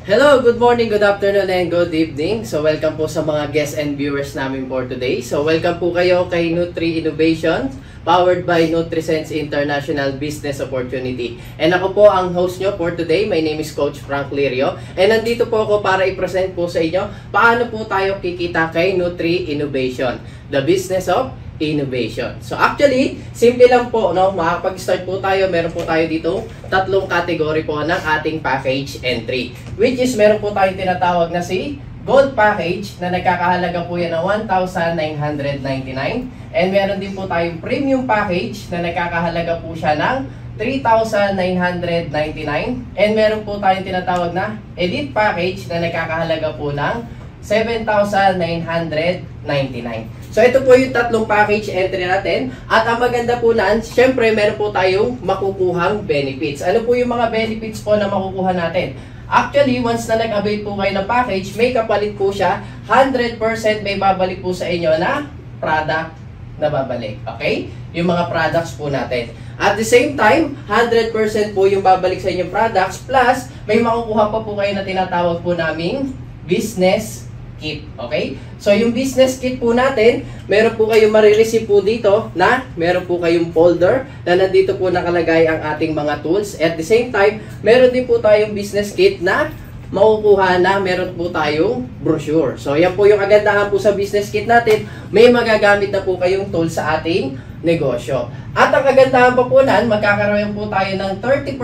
Hello, good morning, good afternoon, and good evening. So welcome po sa mga guests and viewers namin for today. So welcome po kayo kay Nutri Innovations, powered by NutriSense International Business Opportunity. And ako po ang host nyo for today. My name is Coach Frank Lirio. And nandito po ako para i-present po sa inyo paano po tayo kikita kay Nutri Innovation, the business of innovation. So actually, simple lang po, no? Makakapag-start po tayo, meron po tayo dito tatlong category po ng ating package entry. Which is meron po tayong tinatawag na si Gold Package na nagkakahalaga po yan ng 1,999. And meron din po tayong Premium Package na nagkakahalaga po siya ng 3,999. And meron po tayong tinatawag na Elite Package na nagkakahalaga po ng 7,999. So ito po yung tatlong package entry natin. At ang maganda po nan, syempre meron po tayong makukuhang benefits. Ano po yung mga benefits po na makukuha natin? Actually, once na nag-avail po kayo ng package, may kapalit po siya. 100% may babalik po sa inyo na product na babalik. Okay? Yung mga products po natin. At the same time, 100% po yung babalik sa inyong products. Plus, may makukuha pa po kayo na tinatawag po naming business kit. Okay? So, yung business kit po natin, meron po kayong marireceive po dito na meron po kayong folder na nandito po nakalagay ang ating mga tools. At the same time, meron din po tayong business kit na makukuha na meron po tayong brochure. So, yan po yung kagandahan po sa business kit natin. May magagamit na po kayong tools sa ating negosyo. At ang kagandahan pa po nan, magkakaroon po tayo ng 30%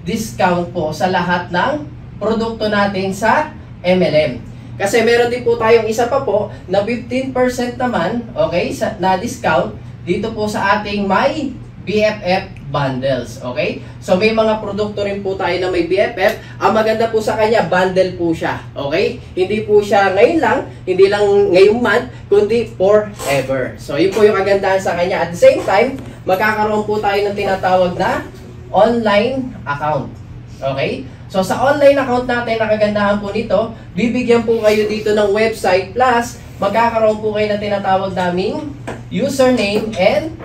discount po sa lahat ng produkto natin sa MLM. Kasi meron din po tayong isa pa po na 15% naman, okay, na discount dito po sa ating may BFF bundles, okay? So may mga produkto rin po tayo na may BFF. Ang maganda po sa kanya, bundle po siya, okay? Hindi po siya ngayon lang, hindi lang ngayong month, kundi forever. So yun po yung kagandahan sa kanya. At the same time, magkakaroon po tayo ng tinatawag na online account, okay? So sa online account natin, nakagandahan po nito, bibigyan po kayo dito ng website plus magkakaroon po kayo ng tinatawag naming username and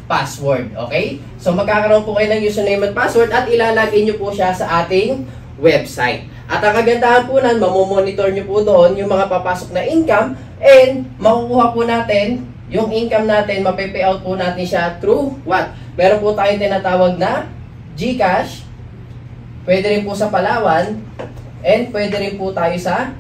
password. Okay? So magkakaroon po kayo ng username and password at ilalagay nyo po siya sa ating website. At ang kagandahan po nan, mamomonitor nyo po doon yung mga papasok na income and makukuha po natin yung income natin, mape-payout po natin siya through what? Meron po tayong tinatawag na GCash. Pwede rin po sa Palawan, and pwede rin po tayo sa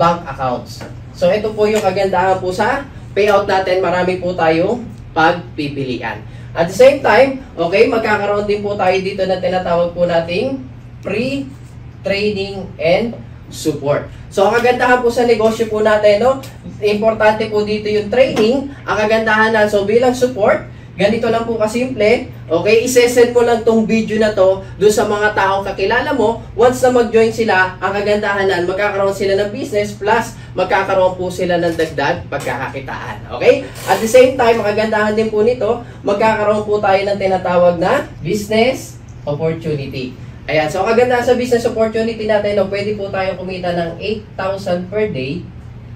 bank accounts. So, ito po yung kagandahan po sa payout natin. Marami po tayong pagpipilian. At the same time, okay, magkakaroon din po tayo dito na tinatawag po nating pre-training and support. So, ang kagandahan po sa negosyo po natin, no, importante po dito yung training. Ang kagandahan na, so bilang support, ganito lang po kasimple, okay? Isesend mo lang tong video na to doon sa mga taong kakilala mo. Once na mag-join sila, ang kagandahan na, magkakaroon sila ng business plus magkakaroon po sila ng dagdag pagkakakitaan. Okay? At the same time, ang kagandahan din po nito, magkakaroon po tayo ng tinatawag na business opportunity. Ayan, so ang kagandahan sa business opportunity natin, no, pwede po tayo kumita ng 8,000 per day,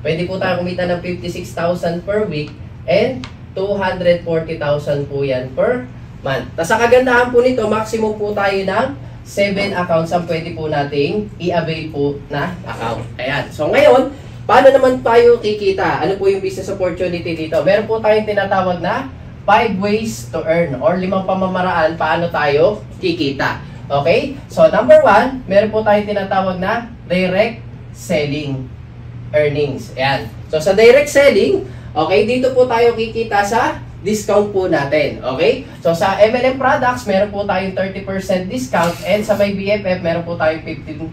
pwede po tayo kumita ng 56,000 per week, and 240,000 po yan per month. Tapos ang kagandahan po nito, maximum po tayo ng 7 accounts ang pwede po nating i-avail po na account. Ayan. So ngayon, paano naman tayo kikita? Ano po yung business opportunity dito? Meron po tayong tinatawag na 5 ways to earn or 5 pamamaraan paano tayo kikita. Okay? So number 1, meron po tayong tinatawag na direct selling earnings. Ayan. So sa direct selling, okay, dito po tayo kikita sa discount po natin. Okay? So sa MLM products, meron po tayong 30% discount and sa may BFF, meron po tayong 15%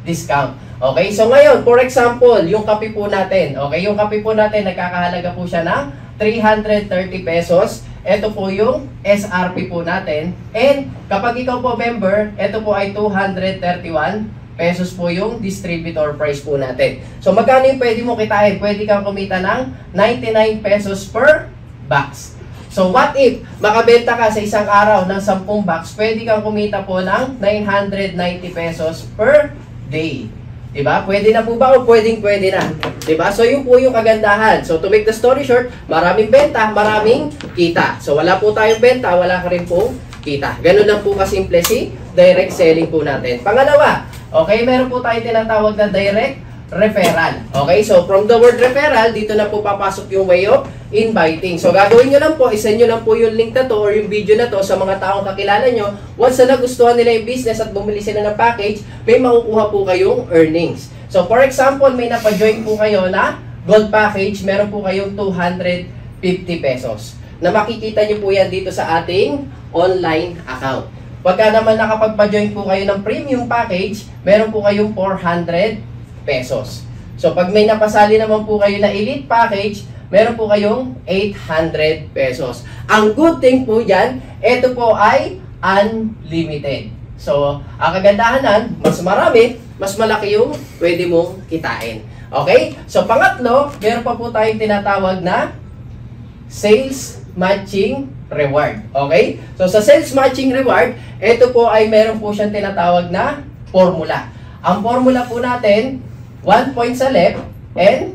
discount. Okay? So ngayon, for example, yung kape po natin. Okay? Yung kape po natin, nagkakahalaga po siya ng 330 pesos. Ito po yung SRP po natin. And kapag ikaw po member, ito po ay 231 pesos po yung distributor price po natin. So magkano yung pwede mo kitain? Pwede kang kumita ng 99 pesos per box. So what if makabenta ka sa isang araw ng 10 box, pwede kang kumita po ng 990 pesos per day. Diba? Pwede na po ba o pwedeng-pwede na? Diba? So yun po yung kagandahan. So to make the story short, maraming benta, maraming kita. So wala po tayong benta, wala ka rin po kita. Ganun lang po kasimple si direct selling po natin. Pangalawa, Okay, meron po tayo tinatawag na direct referral. Okay, so from the word referral, dito na po papasok yung way of inviting. So gagawin nyo lang po, isend nyo lang po yung link na to or yung video na to sa mga taong kakilala nyo. Once na nagustuhan nila yung business at bumili sila ng package, may makukuha po kayong earnings. So for example, may napajoin po kayo na gold package, meron po kayong 250 pesos. Na makikita nyo po yan dito sa ating online account. Pagka naman nakapagpa-join po kayo ng premium package, meron po kayong 400 pesos. So pag may napasali naman po kayo na elite package, meron po kayong 800 pesos. Ang good thing po dyan, ito po ay unlimited. So ang kagandahan, mas marami, mas malaki yung pwede mong kitain. Okay? So pangatlo, meron pa po tayong tinatawag na sales matching reward. Okay? So sa sales matching reward, ito po ay meron po siyang tinatawag na formula. Ang formula po natin, 1 point sa left and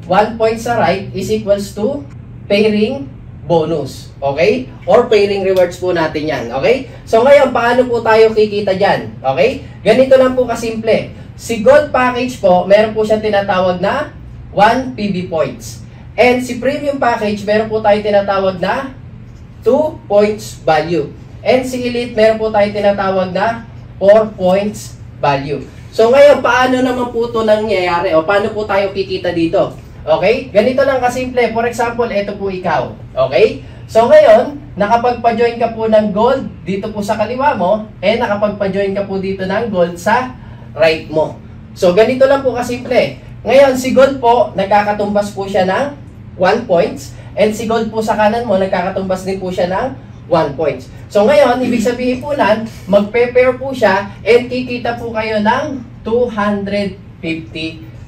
1 point sa right is equals to pairing bonus. Okay? Or pairing rewards po natin yan. Okay? So ngayon, paano po tayo kikita dyan? Okay? Ganito lang po kasimple. Si gold package po, meron po siyang tinatawag na 1 PB points. And si premium package, meron po tayo tinatawag na 2 points value. And si elite, meron po tayo tinatawag na 4 points value. So ngayon, paano naman po ito nangyayari? O paano po tayo kikita dito? Okay? Ganito lang kasimple. For example, ito po ikaw. Okay? So ngayon, nakapagpa-join ka po ng gold dito po sa kaliwa mo, and nakapagpa-join ka po dito ng gold sa right mo. So ganito lang po kasimple. Ngayon, si gold po, nagkakatumbas po siya ng 1 points, and si gold po sa kanan mo, nagkakatumbas din po siya ng 1 points. So ngayon, ibig sabihin po nan, magpe-pair po siya and kikita po kayo ng 250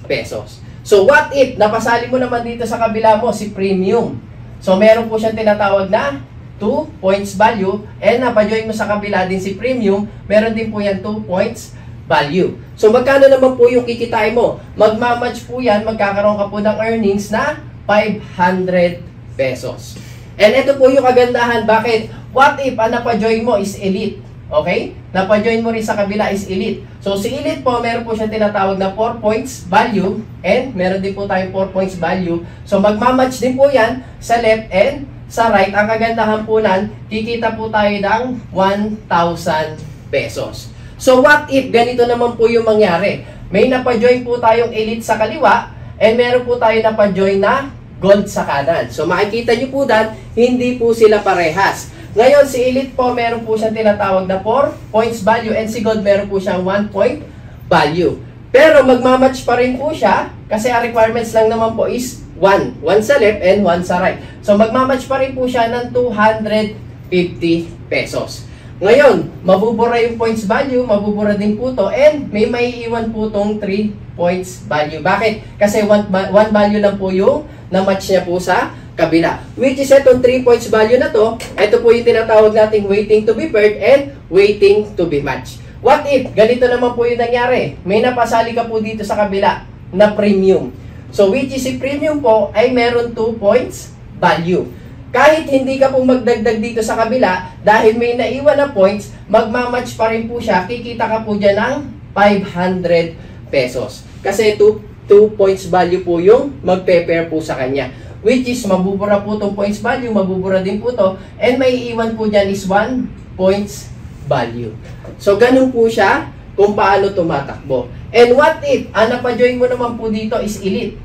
pesos. So what if, napasali mo naman dito sa kabila mo si premium. So meron po siyang tinatawag na 2 points value and napajoin mo sa kabila din si premium, meron din po yan 2 points value. So magkano naman po yung kikitain mo? Magmamatch po yan, magkakaroon ka po ng earnings na 500 pesos. And ito po yung kagandahan. Bakit? What if ang napajoin mo is elite? Okay? Napajoin mo rin sa kabila is elite. So si elite po, meron po siyang tinatawag na 4 points value and meron din po tayong 4 points value. So magmamatch din po yan sa left and sa right. Ang kagandahan po nan, kikita po tayo ng 1,000 pesos. So what if ganito naman po yung mangyari? May napajoin po tayong elite sa kaliwa and meron po tayo napajoin na gold sa kanan. So makikita nyo po dan, hindi po sila parehas. Ngayon, si elite po, meron po siyang tinatawag na 4 points value and si gold meron po siyang 1 point value. Pero magmamatch pa rin po siya kasi ang requirements lang naman po is 1. 1 sa left and 1 sa right. So magmamatch pa rin po siya ng 250 pesos. Ngayon, mabubura yung points value, mabubura din po to, and may maiiwan po tong 3 points value. Bakit? Kasi 1 value lang po yung na-match niya po sa kabila. Which is itong 3 points value na to, ito po yung tinatawag nating waiting to be paired and waiting to be matched. What if? Ganito naman po yung nangyari. May napasali ka po dito sa kabila na premium. So which is si premium po ay meron 2 points value. Kahit hindi ka po magdagdag dito sa kabila, dahil may naiwan na points, magmamatch pa rin po siya, kikita ka po dyan ng 500 pesos. Kasi 2 points value po yung magpe-pair po sa kanya. Which is, mabubura po itong points value, mabubura din po to, and may iwan po dyan is 1 points value. So, ganun po siya kung paano tumatakbo. And what if, ang napajoin mo naman po dito is elite.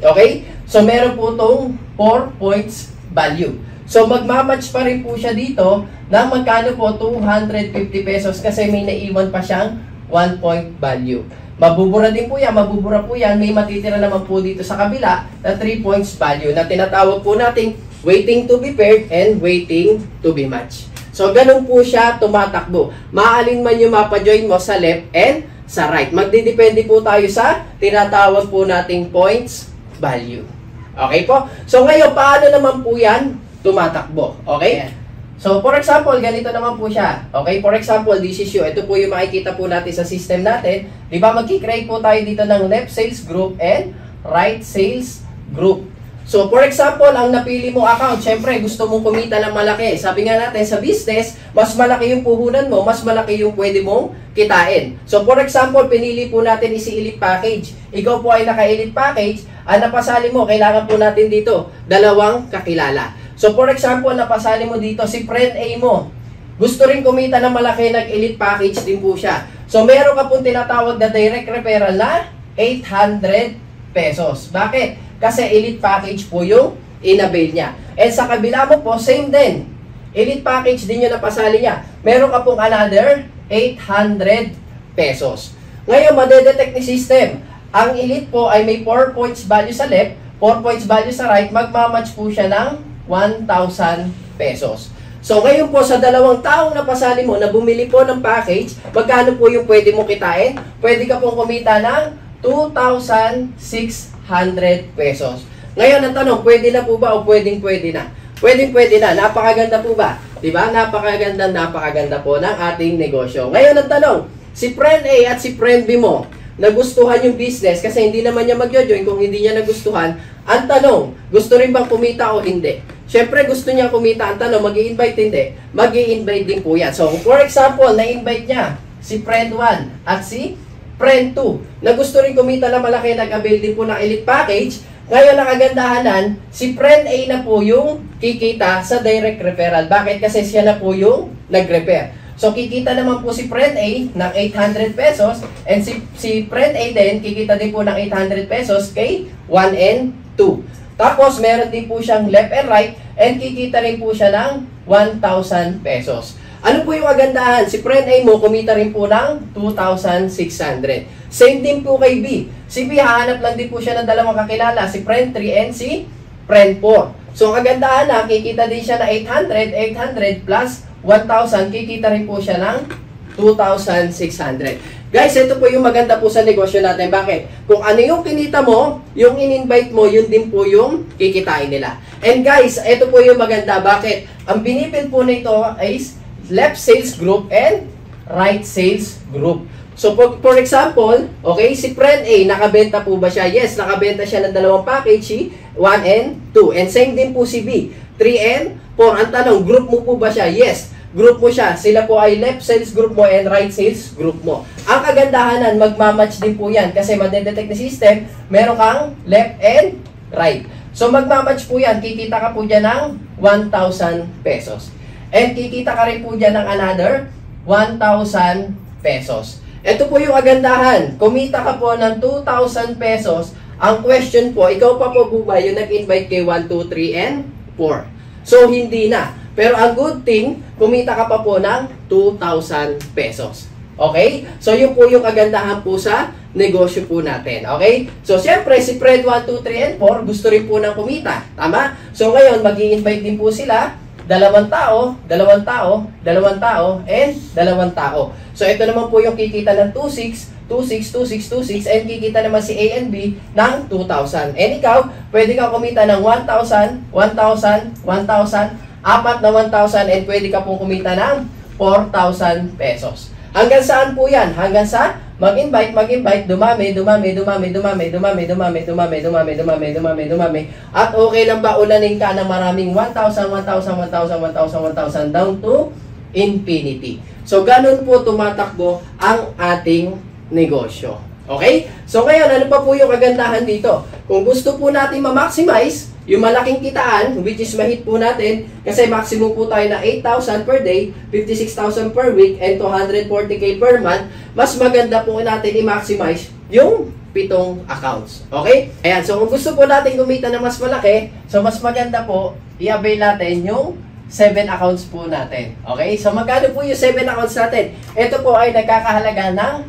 Okay? So, meron po itong 4 points value. So, magmamatch pa rin po siya dito ng magkano po 250 pesos kasi may naiwan pa siyang 1 point value. Mabubura din po yan, mabubura po yan. May matitira naman po dito sa kabila na 3 points value na tinatawag po nating waiting to be paired and waiting to be matched. So, ganun po siya tumatakbo. Maalin man yung mapajoin mo sa left and sa right. Magdidepende po tayo sa tinatawag po nating points value. Okay po? So ngayon, paano naman po yan tumatakbo? Okay? Yeah. So for example, ganito naman po siya. Okay? For example, this is you. Ito po yung makikita po natin sa system natin. Di ba, magkikreate po tayo dito ng left sales group and right sales group. So, for example, ang napili mo account, syempre, gusto mong kumita ng malaki. Sabi nga natin, sa business, mas malaki yung puhunan mo, mas malaki yung pwede mong kitain. So, for example, pinili po natin si Elite Package. Ikaw po ay naka-Elite Package, ang napasali mo, kailangan po natin dito, 2 kakilala. So, for example, napasali mo dito si friend A mo. Gusto rin kumita ng malaki, nag-Elite Package din po siya. So, meron ka pong tinatawag na direct referral na 800 pesos. Bakit? Kasi Elite Package po yung in-avail niya. And sa kabila mo po, same din. Elite Package din yung napasali niya. Meron ka pong another 800 pesos. Ngayon, madedetect ni system. Ang Elite po ay may 4 points value sa left, 4 points value sa right, magmamatch po siya ng 1,000 pesos. So, ngayon po sa 2 taong napasali mo na bumili po ng package, magkano po yung pwede mo kitain? Pwede ka pong kumita ng 2,600 pesos. Ngayon, ang tanong, pwede na po ba o pwedeng-pwede na? Pwedeng-pwede na. Napakaganda po ba? Diba? Napakaganda po ng ating negosyo. Ngayon, ang tanong, si friend A at si friend B mo, nagustuhan yung business kasi hindi naman niya mag-join kung hindi niya nagustuhan. Ang tanong, gusto rin bang kumita o hindi? Siyempre, gusto niya kumita. Ang tanong, mag-i-invite hindi? Mag-i-invite din po yan. So, for example, na-invite niya si friend 1 at si friend 2 na gusto rin kumita na malaki, nag-avail din po ng Elite Package. Ngayon, ang kagandahanan, si friend A na po yung kikita sa direct referral. Bakit? Kasi siya na po yung nag-refer. So, kikita naman po si friend A ng 800 pesos and si friend A din, kikita din po ng 800 pesos kay 1 and 2. Tapos, meron din po siyang left and right and kikita rin po siya ng 1,000 pesos. Ano po yung kagandahan? Si friend A mo, kumita rin po ng 2,600. Same din po kay B. Si B, hahanap lang din po siya ng 2 kakilala. Si friend 3 and si friend 4. So, ang kagandahan na, kikita din siya na 800 plus 1,000, kikita rin po siya ng 2,600. Guys, ito po yung maganda po sa negosyo natin. Bakit? Kung ano yung kinita mo, yung in-invite mo, yun din po yung kikitain nila. And guys, ito po yung maganda. Bakit? Ang binibuild po nito is left sales group and right sales group. So, for example, okay, si friend A, nakabenta po ba siya? Yes, nakabenta siya ng 2 package, si 1 and 2. And same din po si B, 3 and 4. Ang tanong, group mo po ba siya? Yes, group mo siya. Sila po ay left sales group mo and right sales group mo. Ang kagandahanan, magmamatch din po yan kasi madedetect ni system, meron kang left and right. So, magmamatch po yan. Kikita ka po dyan ng 1,000 pesos. And kikita ka rin po dyan ng another 1,000 pesos. Ito po yung agandahan. Kumita ka po ng 2,000 pesos. Ang question po, ikaw pa po ba yung nag-invite kay 1, 2, 3, and 4? So, hindi na. Pero ang good thing, kumita ka pa po ng 2,000 pesos. Okay? So, yun po yung kagandahan po sa negosyo po natin. Okay? So, siyempre, si friend 1, 2, 3, and 4, gusto rin po ng kumita. Tama? So, ngayon, mag-i-invite din po sila. 2 tao, 2 tao, 2 tao, and 2 tao. So, ito naman po yung kikita ng 2,600, 2,600, 2,600, 2,600, and kikita naman si A and B ng 2,000. And ikaw, pwede kang kumita ng 1,000, 1,000, 1,000, 4 na 1,000, and pwede ka pong kumita ng 4,000 pesos. Hanggang saan po yan? Hanggang sa mag-invite, dumami. At okay lang ba ulanin ka ng maraming 1,000, 1,000, 1,000, 1,000, 1,000 down to infinity. So, ganun po tumatakbo ang ating negosyo. Okay? So, ngayon, ano pa po yung kagandahan dito? Kung gusto po natin ma-maximize yung malaking kitaan, which is mahit po natin, kasi maximum po tayo na 8,000 per day, 56,000 per week, and 240k per month, mas maganda po natin i-maximize yung 7 accounts. Okay? Ayan, so kung gusto po natin kumita na mas malaki, so mas maganda po, i-avail natin yung 7 accounts po natin. Okay? So magkano po yung 7 accounts natin? Ito po ay nagkakahalaga ng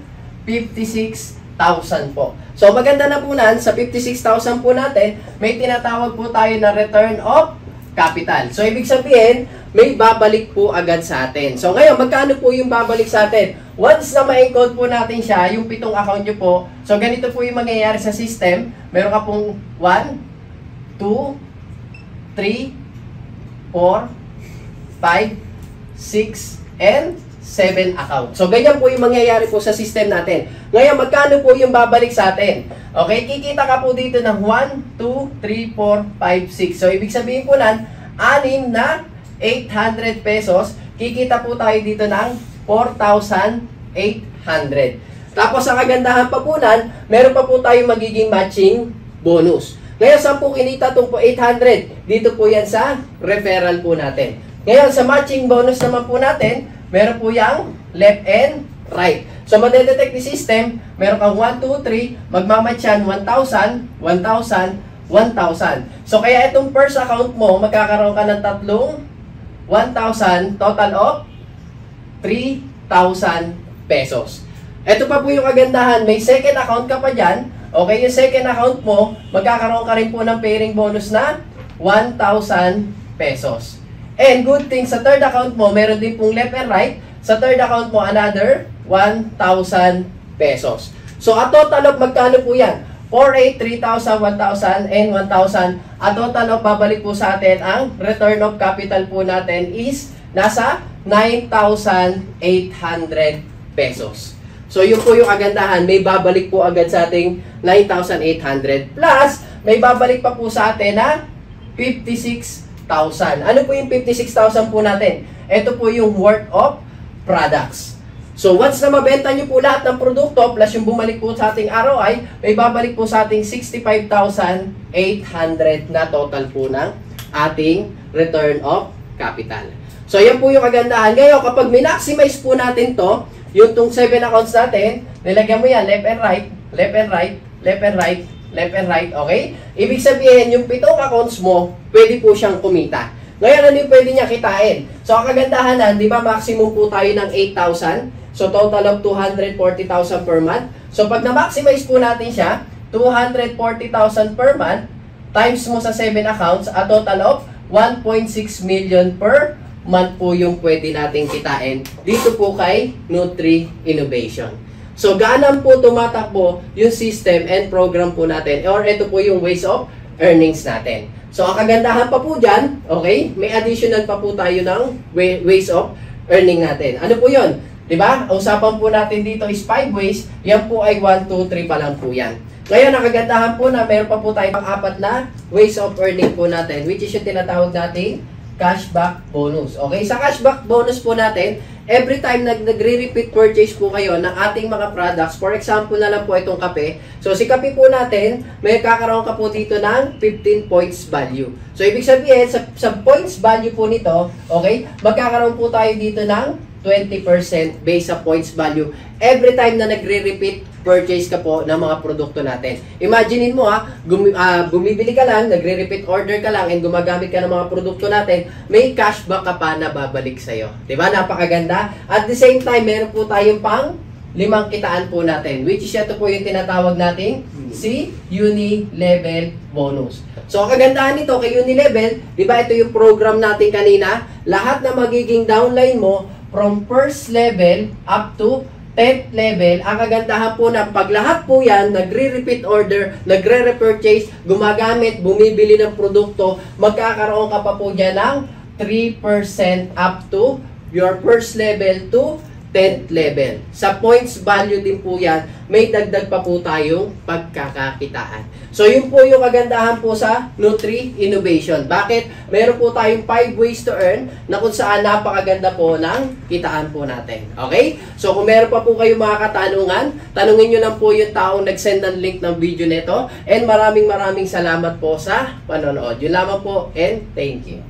56,000 po. So, maganda na po nan, sa 56,000 po natin, may tinatawag po tayo na return of capital. So, ibig sabihin, may babalik po agad sa atin. So, ngayon, magkano po yung babalik sa atin? Once na ma-encode po natin siya, yung 7 account nyo po, so ganito po yung mangyayari sa system. Meron ka pong 1, 2, 3, 4, 5, 6, and 7 account. So, ganyan po yung mangyayari po sa system natin. Ngayon, magkano po yung babalik sa atin? Okay, kikita ka po dito ng 1, 2, 3, 4, 5, 6. So, ibig sabihin po nan, 6 na 800 pesos. Kikita po tayo dito ng 4,800. Tapos, ang kagandahan pa po nan, meron pa po tayo magiging matching bonus. Ngayon, saan po kinita itong po 800? Dito po yan sa referral po natin. Ngayon, sa matching bonus naman po natin, meron po yung left and right. So, madedetect ni system, meron kang 1, 2, 3, magmamatch yan 1,000, 1,000, 1,000. So, kaya itong first account mo, magkakaroon ka ng tatlong 1,000, total of 3,000 pesos. Ito pa po yung kagandahan, may second account ka pa dyan. Okay, yung second account mo, magkakaroon ka rin po ng pairing bonus na 1,000 pesos. And good thing, sa third account mo, meron din pong left and right. Sa third account mo, another 1,000 pesos. So, a total of magkano po yan? 4,800, 3,000, 1,000, and 1,000. A total of babalik po sa atin, ang return of capital po natin is nasa 9,800 pesos. So, yun po yung kagandahan. May babalik po agad sa ating 9,800. Plus, may babalik pa po sa atin na 56,000. Ano po yung 56,000 po natin? Ito po yung worth of products. So, once na mabenta nyo po lahat ng produkto, plus yung bumalik po sa ating ROI, may babalik po sa ating 65,800 na total po ng ating return of capital. So, yan po yung kagandahan. Ngayon, kapag min-maximize po natin to, yung tong 7 accounts natin, nilagyan mo yan, left and right, left and right, left and right, left and right, okay? Ibig sabihin, yung 7 accounts mo, pwede po siyang kumita. Ngayon, ano yung pwede niya kitain? So, ang kagandahan na, di ba, maximum po tayo ng 8,000. So, total of 240,000 per month. So, pag na-maximize po natin siya, 240,000 per month, times mo sa 7 accounts, a total of 1.6 million per month po yung pwede nating kitain dito po kay Nutri Innovation. So, gaano po tumatakbo yung system and program po natin, or ito po yung ways of earnings natin. So, ang kagandahan pa po dyan, okay, may additional pa po tayo ng ways of earning natin. Ano po yun? Diba? Usapan po natin dito is 5 ways. Yan po ay 1, 2, 3 pa lang po yan. Ngayon, ang kagandahan po na meron pa po tayo pang-4 na ways of earning po natin, which is yung tinatawag nating cashback bonus. Okay? Sa cashback bonus po natin, every time nagre-repeat purchase po kayo ng ating mga products, for example na lang po itong kape. So, si kape po natin, may kakaroon ka po dito ng 15 points value. So, ibig sabihin, sa points value po nito, okay, magkakaroon po tayo dito ng 20% based sa points value every time na nagre-repeat purchase ka po ng mga produkto natin. Imaginein mo bumibili ka lang, nagre-repeat order ka lang, and gumagamit ka ng mga produkto natin, may cashback ka pa na babalik sa'yo. Diba? Napakaganda. At the same time, meron po tayong pang 5 kitaan po natin, which is ito po yung tinatawag nating si Uni-Level Bonus. So, ang kagandahan nito kay Uni-Level, diba ito yung program natin kanina, lahat na magiging downline mo from first level up to 10th level, ang kagandahan po na pag lahat po yan, nagre-repeat order, nagre-repurchase, gumagamit, bumibili ng produkto, magkakaroon ka pa po dyan ng 3% up to your first level to 10th level. Sa points value din po yan, may dagdag pa po tayong pagkakakitaan. So, yun po yung kagandahan po sa Nutri Innovation. Bakit? Meron po tayong 5 ways to earn na kung saan napakaganda po ng kitaan po natin. Okay? So, kung meron pa po kayong mga katanungan, tanungin nyo lang po yung taong nag-send ng link ng video nito. And maraming salamat po sa panonood. Yun lamang po, and thank you.